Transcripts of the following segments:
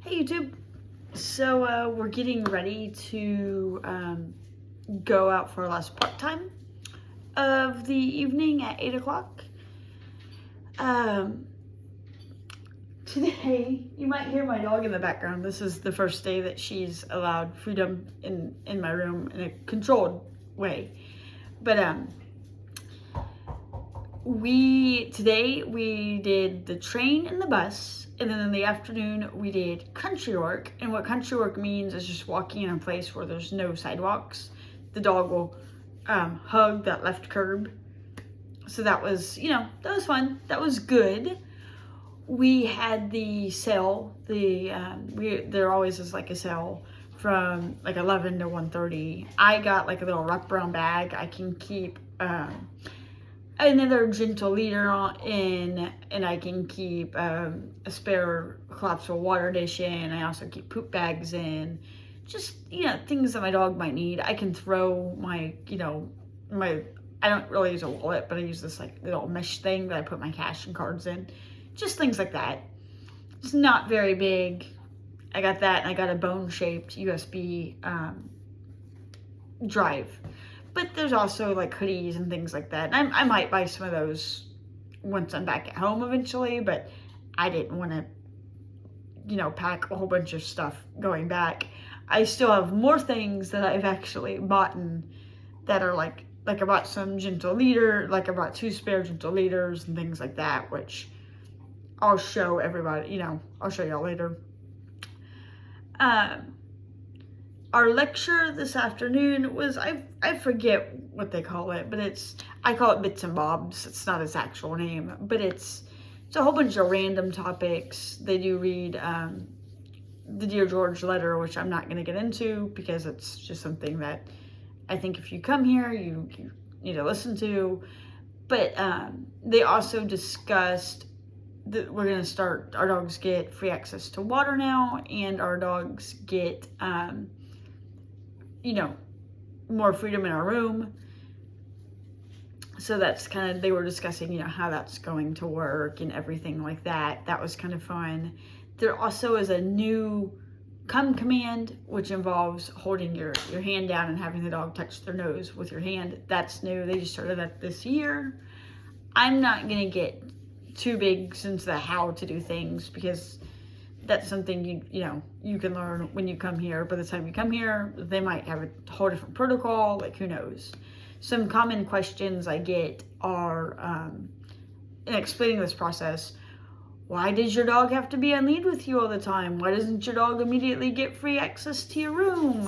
Hey YouTube. So we're getting ready to go out for our last part time of the evening at 8 o'clock. Today, you might hear my dog in the background. This is the first day that she's allowed freedom in my room in a controlled way. But today we did the train and the bus, and then in the afternoon we did country work. And what country work means is just walking in a place where there's no sidewalks. The dog will hug that left curb. So that was, that was fun. That was good. We had the sale. There always is like a sale from like 11 to 1:30. I got like a little wraparound bag. I can keep another gentle leader in, and I can keep a spare collapsible water dish in. I also keep poop bags in, just things that my dog might need. I can throw my I don't really use a wallet, but I use this like little mesh thing that I put my cash and cards in, just things like that. It's not very big. I got that, and I got a bone shaped USB drive. But there's also like hoodies and things like that. And I might buy some of those once I'm back at home eventually, but I didn't want to, pack a whole bunch of stuff going back. I still have more things that I've actually bought that are like I bought some gentle leader, like I bought 2 spare gentle leaders and things like that, which I'll show everybody, I'll show y'all later. Our lecture this afternoon was, I forget what they call it, but I call it Bits and Bobs. It's not its actual name, but it's a whole bunch of random topics. They do read the Dear George letter, which I'm not going to get into because it's just something that I think if you come here, you need to listen to. But they also discussed that we're going to start, our dogs get free access to water now, and our dogs get more freedom in our room. So that's kind of, they were discussing, how that's going to work and everything like that. That was kind of fun. There also is a new come command, which involves holding your hand down and having the dog touch their nose with your hand. That's new. They just started that this year. I'm not going to get too big into the how to do things because that's something you can learn when you come here. By the time you come here, they might have a whole different protocol, like who knows. Some common questions I get are, in explaining this process, why does your dog have to be on lead with you all the time? Why doesn't your dog immediately get free access to your room?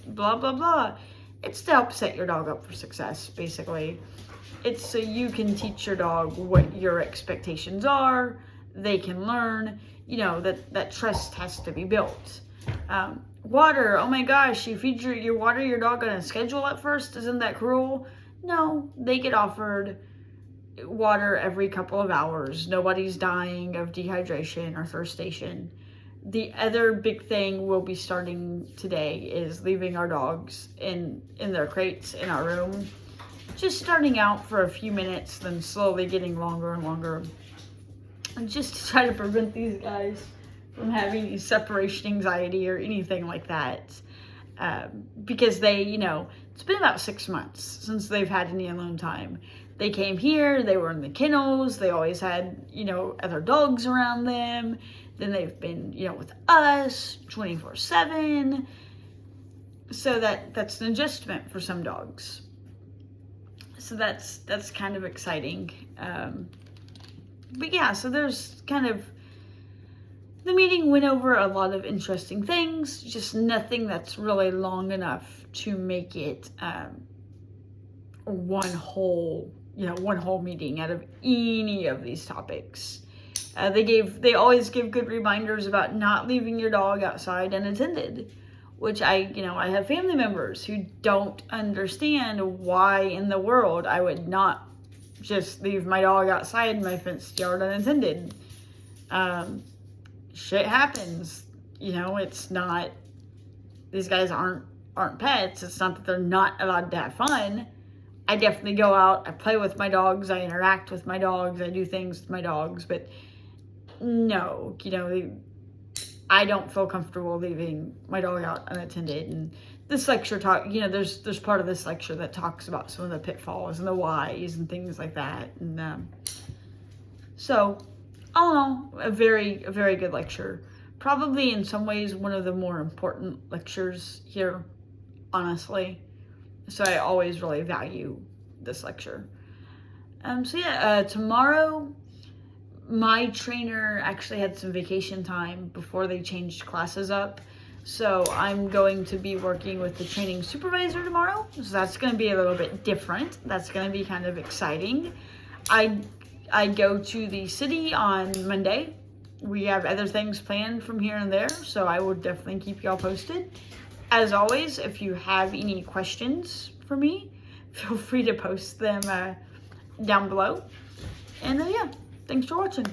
Blah, blah, blah. It's to help set your dog up for success, basically. It's so you can teach your dog what your expectations are. They can learn, that trust has to be built. Water, oh my gosh, you water your dog on a schedule at first. Isn't that cruel? No, they get offered water every couple of hours. Nobody's dying of dehydration or thirstation. The other big thing we'll be starting today is leaving our dogs in their crates in our room. Just starting out for a few minutes, then slowly getting longer and longer. And just to try to prevent these guys from having any separation anxiety or anything like that. Because they, it's been about 6 months since they've had any alone time. They came here, they were in the kennels, they always had, other dogs around them. Then they've been, with us 24/7. So that's an adjustment for some dogs. So that's kind of exciting. But yeah, so there's kind of, the meeting went over a lot of interesting things, just nothing that's really long enough to make it one whole meeting out of any of these topics. They always give good reminders about not leaving your dog outside unattended, which I have family members who don't understand why in the world I would not just leave my dog outside in my fenced yard unattended. Shit happens. It's not, these guys aren't pets. It's not that they're not allowed to have fun. I definitely go out, I play with my dogs, I interact with my dogs, I do things with my dogs, but no, I don't feel comfortable leaving my dog out unattended. And this lecture there's part of this lecture that talks about some of the pitfalls and the whys and things like that. And so, all in all, a very good lecture. Probably in some ways one of the more important lectures here, honestly. So I always really value this lecture. So yeah, tomorrow my trainer actually had some vacation time before they changed classes up. So I'm going to be working with the training supervisor tomorrow. So that's going to be a little bit different. That's going to be kind of exciting. I go to the city on Monday. We have other things planned from here and there, so I will definitely keep y'all posted. As always, if you have any questions for me, feel free to post them down below. And yeah, thanks for watching.